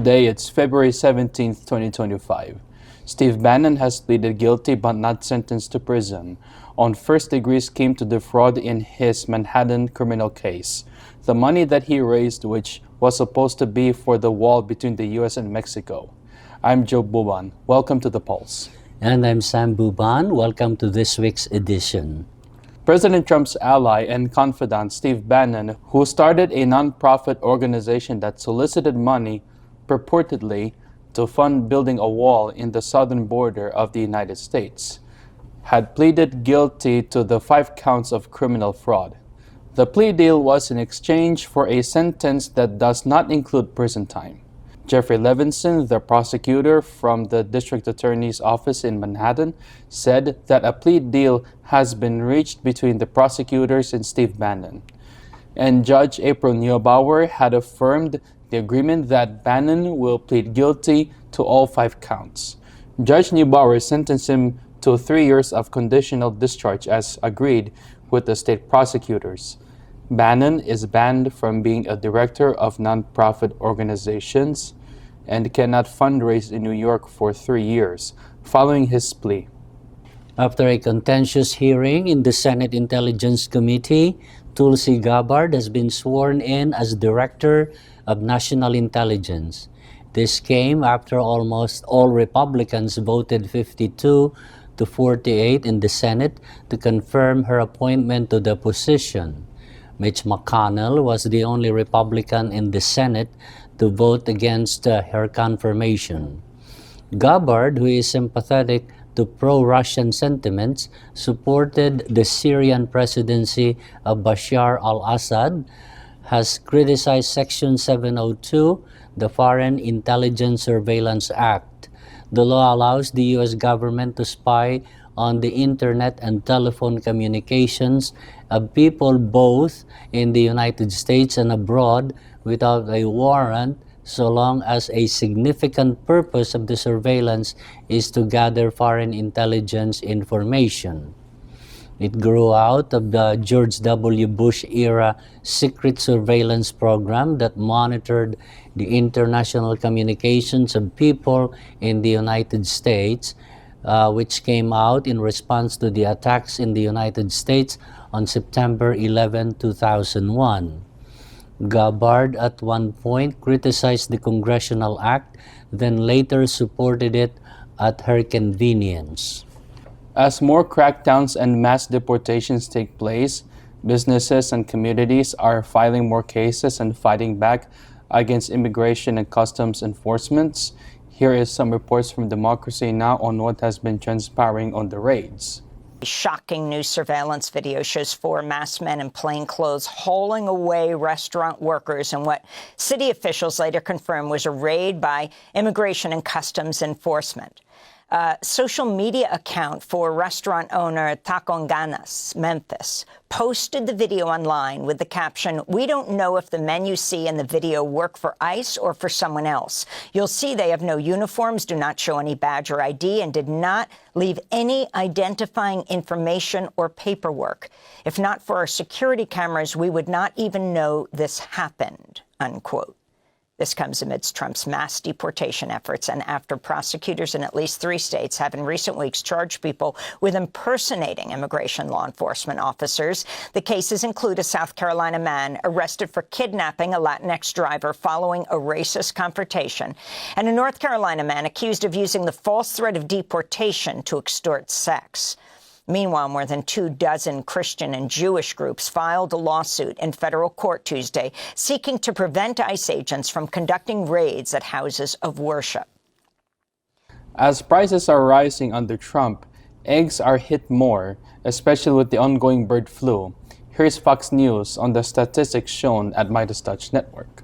Today, it's February 17th, 2025. Steve Bannon has pleaded guilty but not sentenced to prison on first-degree scheme to defraud in his Manhattan criminal case. The money that he raised, which was supposed to be for the wall between the U.S. and Mexico. I'm Joe Buban. Welcome to The Pulse. And I'm Sam Buban. Welcome to this week's edition. President Trump's ally and confidant Steve Bannon, who started a nonprofit organization that solicited money purportedly to fund building a wall in the southern border of the United States, had pleaded guilty to the 5 counts of criminal fraud. The plea deal was in exchange for a sentence that does not include prison time. Jeffrey Levinson, the prosecutor from the District Attorney's Office in Manhattan, said that a plea deal has been reached between the prosecutors and Steve Bannon. And Judge April Neubauer had affirmed the agreement that Bannon will plead guilty to all 5 counts. Judge Neubauer sentenced him to 3 years of conditional discharge as agreed with the state prosecutors. Bannon is banned from being a director of nonprofit organizations and cannot fundraise in New York for 3 years following his plea. After a contentious hearing in the Senate Intelligence Committee, Tulsi Gabbard has been sworn in as Director of National Intelligence. This came after almost all Republicans voted 52 to 48 in the Senate to confirm her appointment to the position. Mitch McConnell was the only Republican in the Senate to vote against her confirmation. Gabbard, who is sympathetic to pro-Russian sentiments, supported the Syrian presidency of Bashar al-Assad, has criticized Section 702, the Foreign Intelligence Surveillance Act. The law allows the U.S. government to spy on the internet and telephone communications of people both in the United States and abroad without a warrant, so long as a significant purpose of the surveillance is to gather foreign intelligence information. It grew out of the George W. Bush-era secret surveillance program that monitored the international communications of people in the United States, which came out in response to the attacks in the United States on September 11, 2001. Gabbard at one point criticized the Congressional Act, then later supported it at her convenience. As more crackdowns and mass deportations take place, businesses and communities are filing more cases and fighting back against immigration and customs enforcements. Here is some reports from Democracy Now! On what has been transpiring on the raids. Shocking new surveillance video shows 4 masked men in plain clothes hauling away restaurant workers in what city officials later confirmed was a raid by Immigration and Customs Enforcement. Social media account for restaurant owner Taconganas, Memphis, posted the video online with the caption, "We don't know if the men you see in the video work for ICE or for someone else. You'll see they have no uniforms, do not show any badge or ID, and did not leave any identifying information or paperwork. If not for our security cameras, we would not even know this happened," unquote. This comes amidst Trump's mass deportation efforts and after prosecutors in at least 3 states have in recent weeks charged people with impersonating immigration law enforcement officers. The cases include a South Carolina man arrested for kidnapping a Latinx driver following a racist confrontation, and a North Carolina man accused of using the false threat of deportation to extort sex. Meanwhile, more than 24 Christian and Jewish groups filed a lawsuit in federal court Tuesday seeking to prevent ICE agents from conducting raids at houses of worship. As prices are rising under Trump, eggs are hit more, especially with the ongoing bird flu. Here's Fox News on the statistics shown at Midas Touch Network.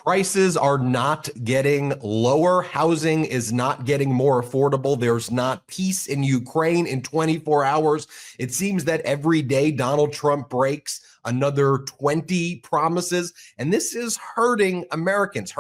Prices are not getting lower. Housing is not getting more affordable. There's not peace in Ukraine in 24 hours. It seems that every day Donald Trump breaks another 20 promises, and this is hurting Americans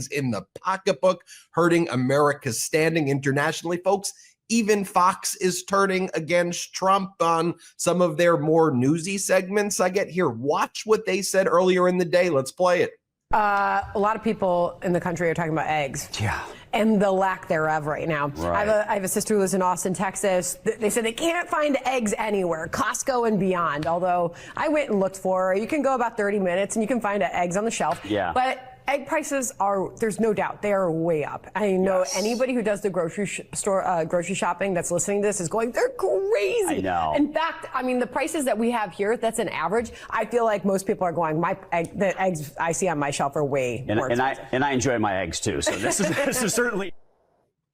in the pocketbook, hurting America's standing internationally. Folks, even Fox is turning against Trump on some of their more newsy segments. I get here. Watch what they said earlier in the day. Let's play it. A lot of people in the country are talking about eggs. Yeah. And the lack thereof right now. Right. I have a sister who lives in Austin, Texas. They said they can't find eggs anywhere, Costco and beyond. Although I went and looked for her. You can go about 30 minutes and you can find eggs on the shelf. Yeah. But egg prices are, there's no doubt, they are way up. I know anybody who does the grocery store, grocery shopping that's listening to this is going, they're crazy. I know. In fact, I mean, the prices that we have here, that's an average. I feel like most people are going, the eggs I see on my shelf are way more expensive. And I enjoy my eggs too. So this is certainly.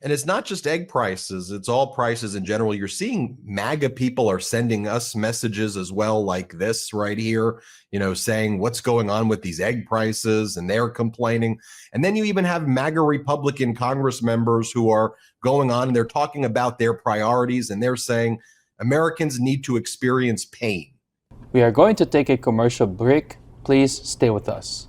And it's not just egg prices, it's all prices in general. You're seeing MAGA people are sending us messages as well, like this right here, saying what's going on with these egg prices, and they're complaining. And then you even have MAGA Republican Congress members who are going on and they're talking about their priorities, and they're saying Americans need to experience pain. We are going to take a commercial break. Please stay with us.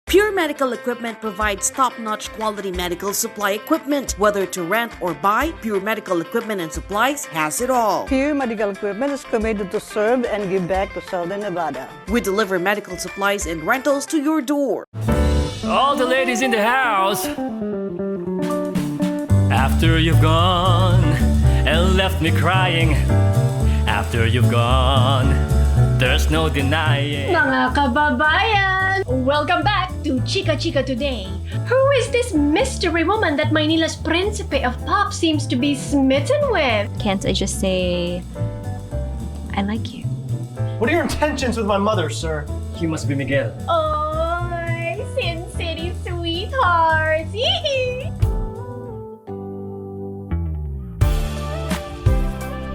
Pure Medical Equipment provides top-notch quality medical supply equipment. Whether to rent or buy, Pure Medical Equipment and Supplies has it all. Pure Medical Equipment is committed to serve and give back to Southern Nevada. We deliver medical supplies and rentals to your door. All the ladies in the house, after you've gone and left me crying, after you've gone, there's no denying. Mga kababayan! Welcome back to Chika Chika Today. Who is this mystery woman that Maynila's Principe of Pop seems to be smitten with? Can't I just say, I like you? What are your intentions with my mother, sir? You must be Miguel. Oh, Sin City sweetheart!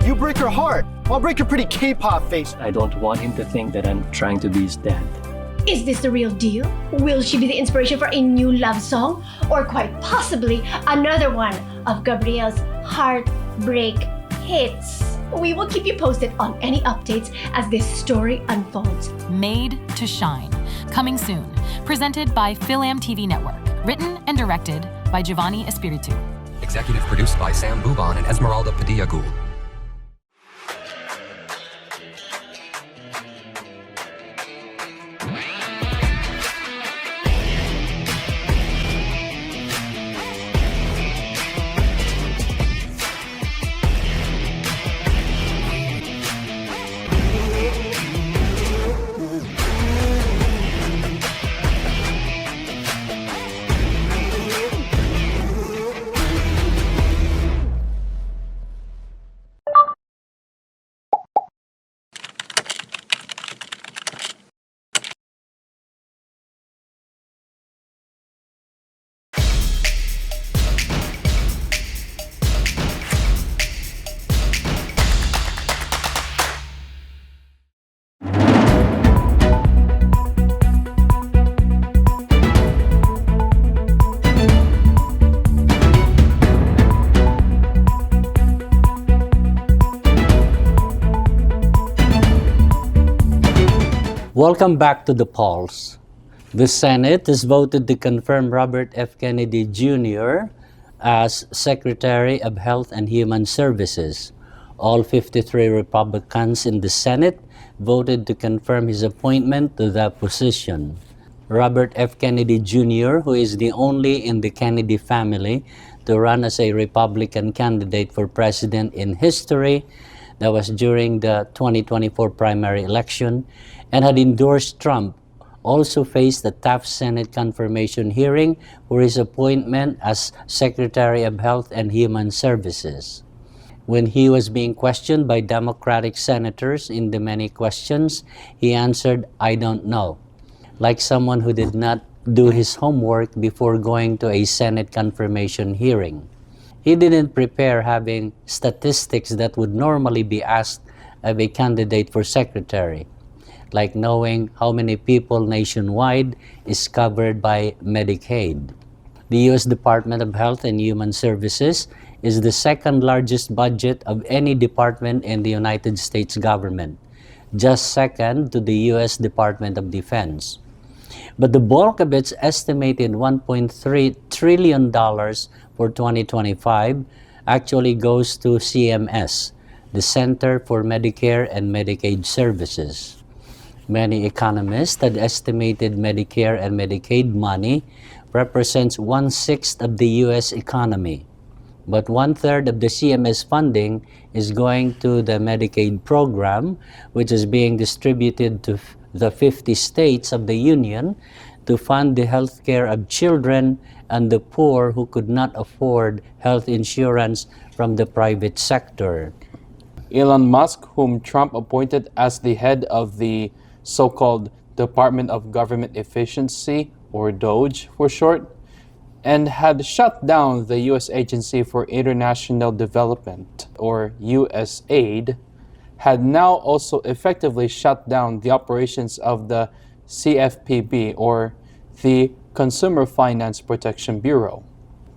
You break her heart. I'll break your pretty K-pop face. I don't want him to think that I'm trying to be his dad. Is this the real deal? Will she be the inspiration for a new love song? Or quite possibly another one of Gabriel's heartbreak hits? We will keep you posted on any updates as this story unfolds. Made to Shine, coming soon. Presented by Philam TV Network. Written and directed by Giovanni Espiritu. Executive produced by Sam Buban and Esmeralda Padilla Gould. Welcome back to the polls. The Senate has voted to confirm Robert F. Kennedy Jr. as Secretary of Health and Human Services. All 53 Republicans in the Senate voted to confirm his appointment to that position. Robert F. Kennedy Jr., who is the only in the Kennedy family to run as a Republican candidate for president in history, that was during the 2024 primary election, and had endorsed Trump, also faced a tough Senate confirmation hearing for his appointment as Secretary of Health and Human Services. When he was being questioned by Democratic senators in the many questions, he answered, "I don't know," like someone who did not do his homework before going to a Senate confirmation hearing. He didn't prepare having statistics that would normally be asked of a candidate for secretary, like knowing how many people nationwide is covered by Medicaid. The U.S. Department of Health and Human Services is the second largest budget of any department in the United States government, just second to the U.S. Department of Defense. But the bulk of its estimated $1.3 trillion for 2025 actually goes to CMS, the Center for Medicare and Medicaid Services. Many economists had estimated Medicare and Medicaid money represents 1/6 of the U.S. economy. But 1/3 of the CMS funding is going to the Medicaid program, which is being distributed to the 50 states of the Union to fund the health care of children and the poor who could not afford health insurance from the private sector. Elon Musk, whom Trump appointed as the head of the so-called Department of Government Efficiency, or DOGE for short, and had shut down the U.S. Agency for International Development, or USAID, had now also effectively shut down the operations of the CFPB, or the Consumer Finance Protection Bureau.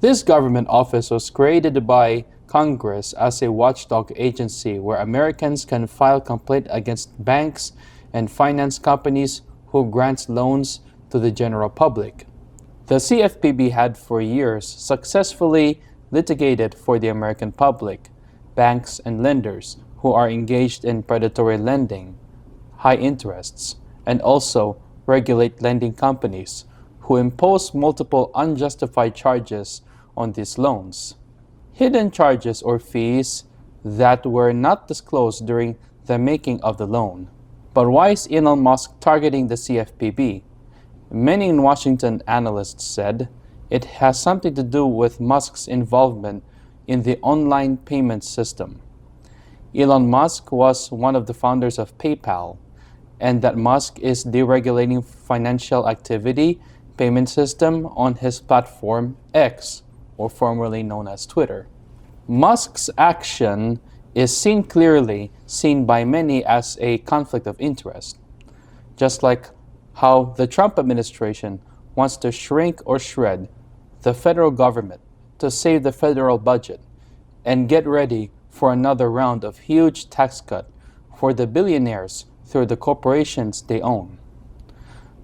This government office was created by Congress as a watchdog agency where Americans can file complaint against banks and finance companies who grant loans to the general public. The CFPB had for years successfully litigated for the American public, banks and lenders who are engaged in predatory lending, high interests, and also regulate lending companies who impose multiple unjustified charges on these loans. Hidden charges or fees that were not disclosed during the making of the loan. But why is Elon Musk targeting the CFPB? Many in Washington analysts said it has something to do with Musk's involvement in the online payment system. Elon Musk was one of the founders of PayPal, and that Musk is deregulating financial activity payment system on his platform X, or formerly known as Twitter. Musk's action is clearly seen by many as a conflict of interest, just like how the Trump administration wants to shrink or shred the federal government to save the federal budget and get ready for another round of huge tax cut for the billionaires through the corporations they own,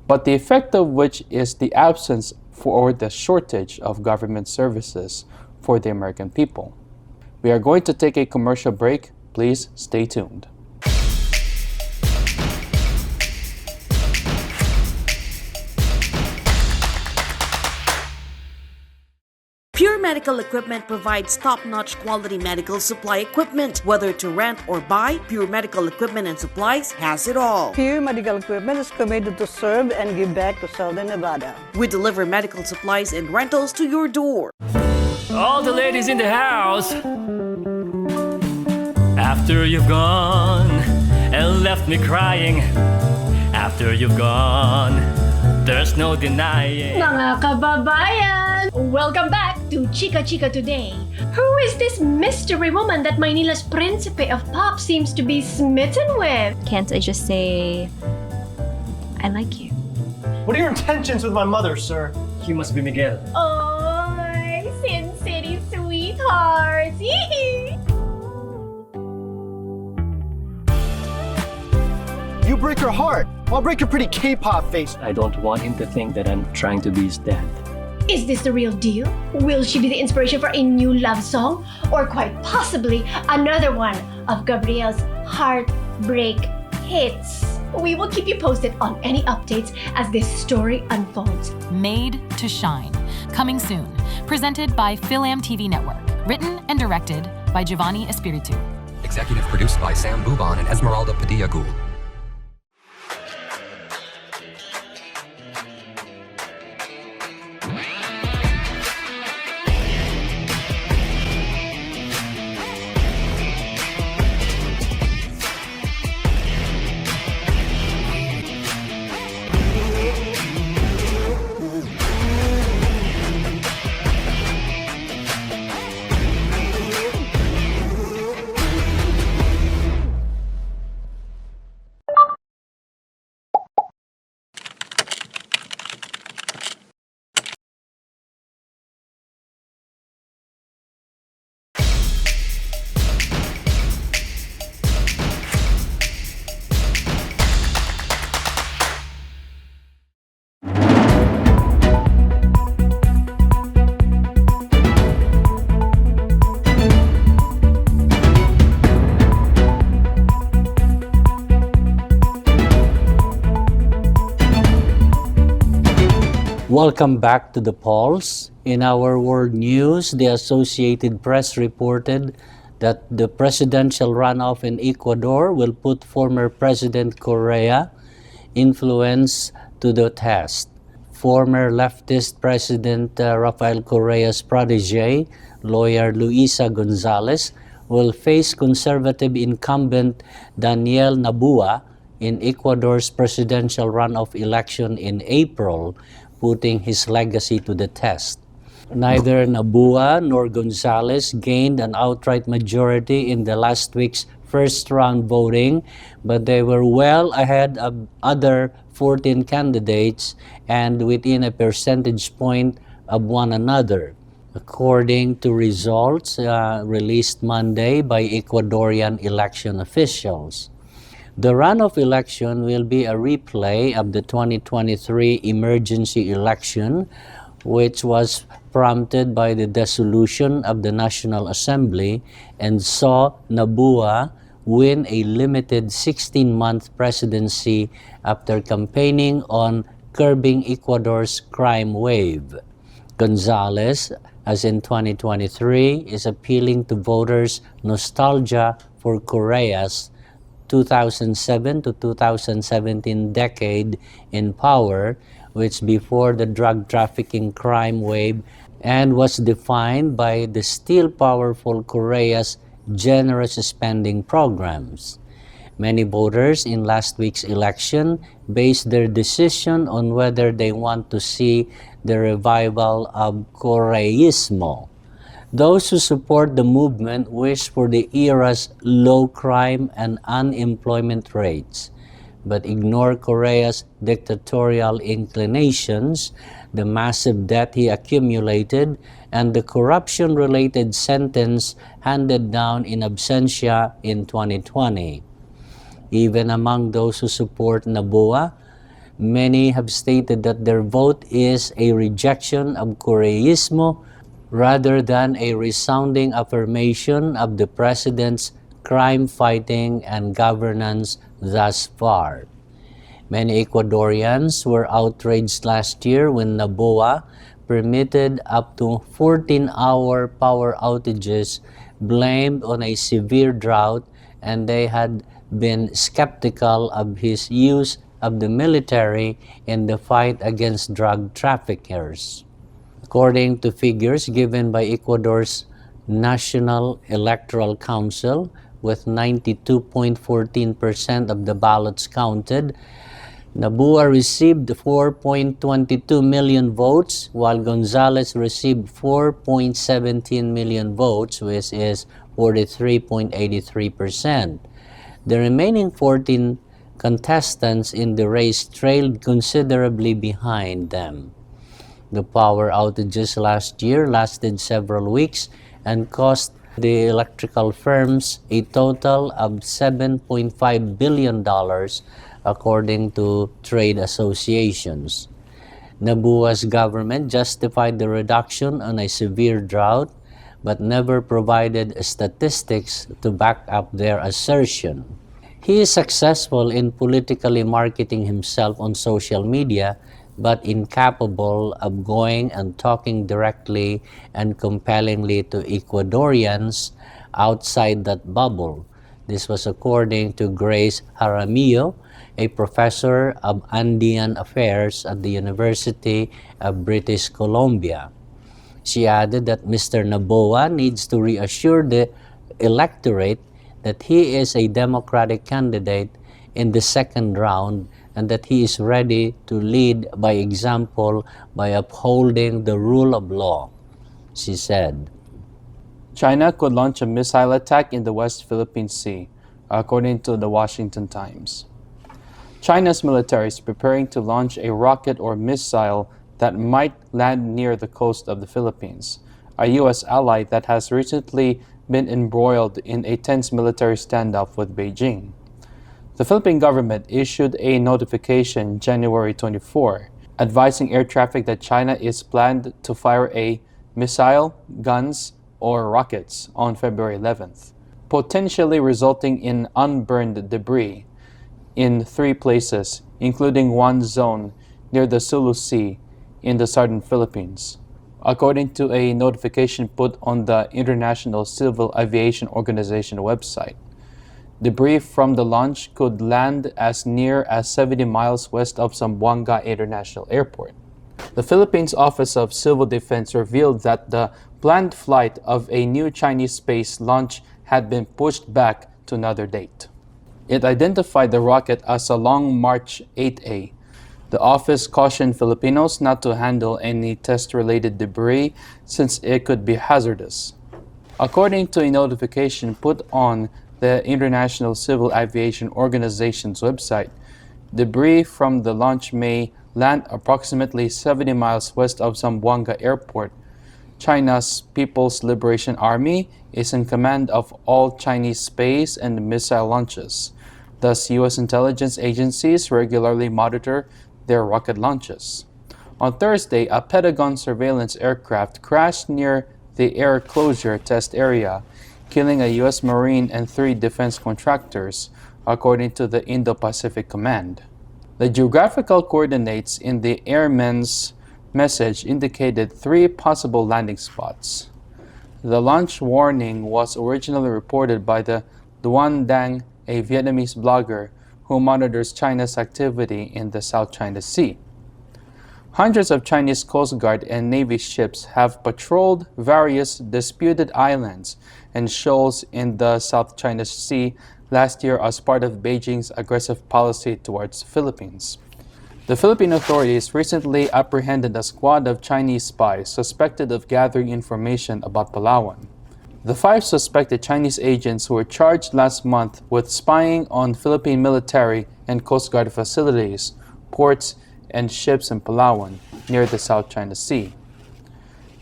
but the effect of which is the absence or the shortage of government services for the American people. We are going to take a commercial break. Please stay tuned. Pure Medical Equipment provides top-notch quality medical supply equipment. Whether to rent or buy, Pure Medical Equipment and Supplies has it all. Pure Medical Equipment is committed to serve and give back to Southern Nevada. We deliver medical supplies and rentals to your door. All the ladies in the house. After you've gone and left me crying. After you've gone, there's no denying. Mga kababayan! Welcome back to Chika Chika Today. Who is this mystery woman that Maynila's Principe of Pop seems to be smitten with? Can't I just say, I like you? What are your intentions with my mother, sir? He must be Miguel. Oh, Sin City sweetheart! You break her heart, I'll break your pretty K-pop face. I don't want him to think that I'm trying to be his dad. Is this the real deal? Will she be the inspiration for a new love song? Or quite possibly another one of Gabriel's heartbreak hits? We will keep you posted on any updates as this story unfolds. Made to Shine, coming soon. Presented by Philam TV Network. Written and directed by Giovanni Espiritu. Executive produced by Sam Buban and Esmeralda Padilla Gould. Welcome back to the Pulse. In our world news, the Associated Press reported that the presidential runoff in Ecuador will put former President Correa influence to the test. Former leftist President Rafael Correa's protege, lawyer Luisa Gonzalez, will face conservative incumbent Daniel Noboa in Ecuador's presidential runoff election in April, putting his legacy to the test. Neither Noboa nor Gonzalez gained an outright majority in the last week's first-round voting, but they were well ahead of other 14 candidates and within a percentage point of one another, according to results released Monday by Ecuadorian election officials. The runoff election will be a replay of the 2023 emergency election, which was prompted by the dissolution of the National Assembly and saw Noboa win a limited 16-month presidency after campaigning on curbing Ecuador's crime wave. Gonzalez, as in 2023, is appealing to voters' nostalgia for Correa's 2007 to 2017 decade in power, which before the drug trafficking crime wave and was defined by the still powerful Correa's generous spending programs. Many voters in last week's election based their decision on whether they want to see the revival of Correísmo. Those who support the movement wish for the era's low crime and unemployment rates, but ignore Correa's dictatorial inclinations, the massive debt he accumulated, and the corruption-related sentence handed down in absentia in 2020. Even among those who support Noboa, many have stated that their vote is a rejection of Correísmo rather than a resounding affirmation of the president's crime-fighting and governance thus far. Many Ecuadorians were outraged last year when Noboa permitted up to 14-hour power outages blamed on a severe drought, and they had been skeptical of his use of the military in the fight against drug traffickers. According to figures given by Ecuador's National Electoral Council, with 92.14% of the ballots counted, Noboa received 4.22 million votes, while Gonzalez received 4.17 million votes, which is 43.83%. The remaining 14 contestants in the race trailed considerably behind them. The power outages last year lasted several weeks and cost the electrical firms a total of $7.5 billion, according to trade associations. Noboa's government justified the reduction on a severe drought, but never provided statistics to back up their assertion. He is successful in politically marketing himself on social media, but incapable of going and talking directly and compellingly to Ecuadorians outside that bubble. This was according to Grace Jaramillo, a professor of Andean Affairs at the University of British Columbia. She added that Mr. Noboa needs to reassure the electorate that he is a Democratic candidate in the second round and that he is ready to lead by example by upholding the rule of law, she said. China could launch a missile attack in the West Philippine Sea, according to the Washington Times. China's military is preparing to launch a rocket or missile that might land near the coast of the Philippines, a U.S. ally that has recently been embroiled in a tense military standoff with Beijing. The Philippine government issued a notification January 24, advising air traffic that China is planned to fire a missile, guns, or rockets on February 11th, potentially resulting in unburned debris in 3 places, including one zone near the Sulu Sea in the southern Philippines. According to a notification put on the International Civil Aviation Organization website, debris from the launch could land as near as 70 miles west of Zamboanga International Airport. The Philippines Office of Civil Defense revealed that the planned flight of a new Chinese space launch had been pushed back to another date. It identified the rocket as a Long March 8A. The office cautioned Filipinos not to handle any test-related debris since it could be hazardous. According to a notification put on the International Civil Aviation Organization's website, debris from the launch may land approximately 70 miles west of Zamboanga Airport. China's People's Liberation Army is in command of all Chinese space and missile launches. Thus, U.S. intelligence agencies regularly monitor their rocket launches. On Thursday, a Pentagon surveillance aircraft crashed near the air closure test area, killing a U.S. Marine and 3 defense contractors, according to the Indo-Pacific Command. The geographical coordinates in the airman's message indicated 3 possible landing spots. The launch warning was originally reported by the Duan Dang, a Vietnamese blogger who monitors China's activity in the South China Sea. Hundreds of Chinese Coast Guard and Navy ships have patrolled various disputed islands and shoals in the South China Sea last year as part of Beijing's aggressive policy towards the Philippines. The Philippine authorities recently apprehended a squad of Chinese spies suspected of gathering information about Palawan. The 5 suspected Chinese agents were charged last month with spying on Philippine military and Coast Guard facilities, ports, and ships in Palawan, near the South China Sea.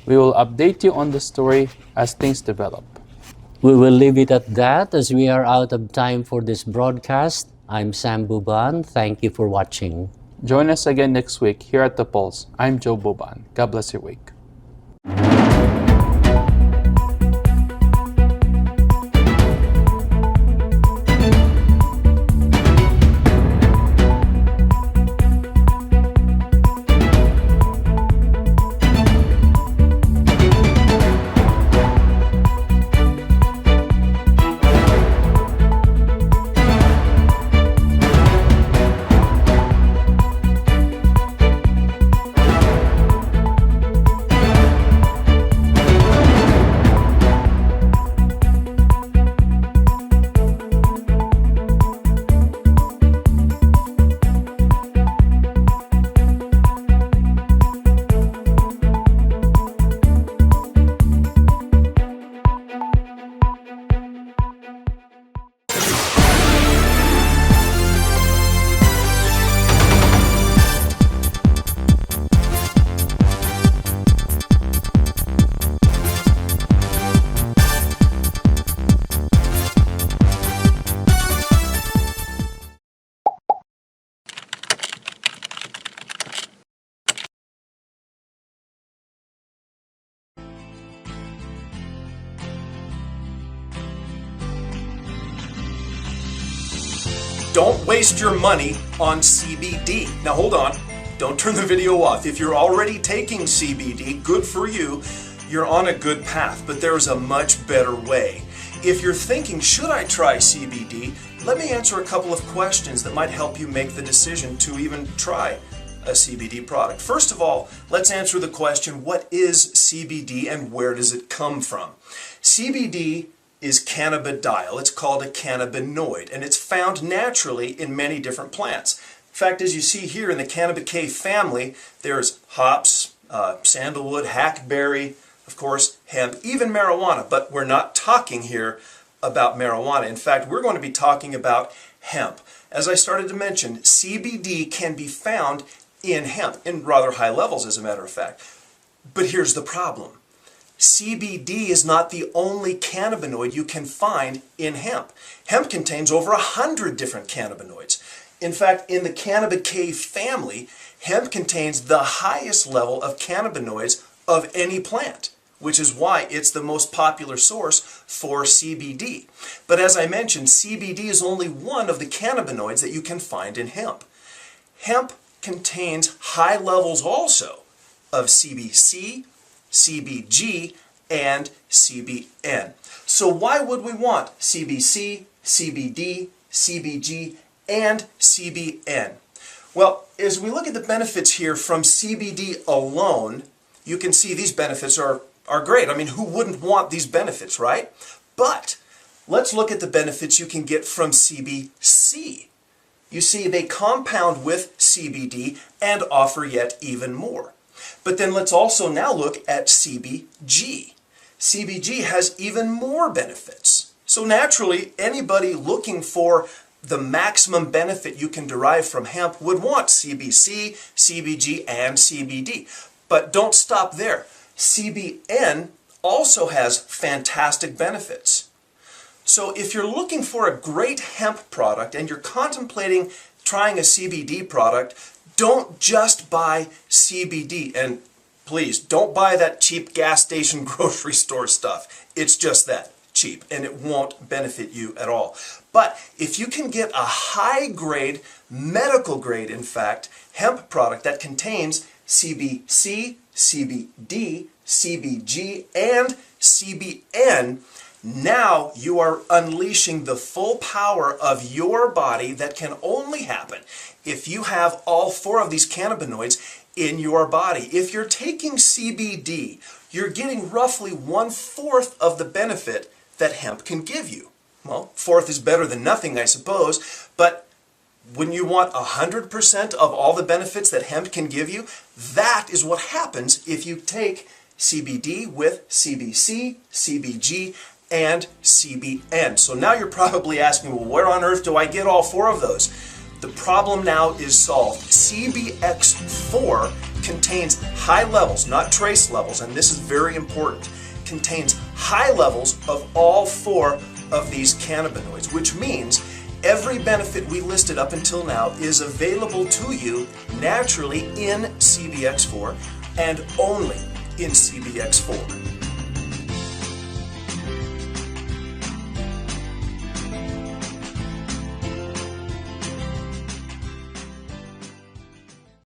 We will update you on the story as things develop. We will leave it at that as we are out of time for this broadcast. I'm Sam Buban. Thank you for watching. Join us again next week here at The Pulse. I'm Joe Buban. God bless your week. Don't waste your money on CBD. Now hold on, don't turn the video off. If you're already taking CBD, good for you. You're on a good path, but there's a much better way. If you're thinking, should I try CBD? Let me answer a couple of questions that might help you make the decision to even try a CBD product. First of all, let's answer the question, what is CBD and where does it come from? CBD is cannabidiol. It's called a cannabinoid, and it's found naturally in many different plants. In fact, as you see here in the Cannabicae family, there's hops, sandalwood, hackberry, of course, hemp, even marijuana, but we're not talking here about marijuana. In fact, we're going to be talking about hemp. As I started to mention, CBD can be found in hemp, in rather high levels, as a matter of fact. But here's the problem. CBD is not the only cannabinoid you can find in hemp. Hemp contains over 100 different cannabinoids. In fact, in the Cannabicae family, hemp contains the highest level of cannabinoids of any plant, which is why it's the most popular source for CBD. But as I mentioned, CBD is only one of the cannabinoids that you can find in hemp. Hemp contains high levels also of CBC, CBG, and CBN. So why would we want CBC, CBD, CBG, and CBN? Well, as we look at the benefits here from CBD alone, you can see these benefits are great. I mean, who wouldn't want these benefits, right? But let's look at the benefits you can get from CBC. You see, they compound with CBD and offer yet even more. But then let's also now look at CBG. CBG has even more benefits. So naturally, anybody looking for the maximum benefit you can derive from hemp would want CBC, CBG, and CBD. But don't stop there. CBN also has fantastic benefits. So if you're looking for a great hemp product and you're contemplating trying a CBD product, don't just buy CBD. And please, don't buy that cheap gas station grocery store stuff. It's just that, cheap, and it won't benefit you at all. But if you can get a high grade, medical grade in fact, hemp product that contains CBC, CBD, CBG, and CBN, now you are unleashing the full power of your body that can only happen if you have all four of these cannabinoids in your body. If you're taking CBD, you're getting roughly 1/4 of the benefit that hemp can give you. Well, 1/4 is better than nothing, I suppose, but when you want 100% of all the benefits that hemp can give you, that is what happens if you take CBD with CBC, CBG, and CBN. So now you're probably asking, well, where on earth do I get all four of those? The problem now is solved. CBX4 contains high levels, not trace levels, and this is very important, contains high levels of all four of these cannabinoids, which means every benefit we listed up until now is available to you naturally in CBX4 and only in CBX4.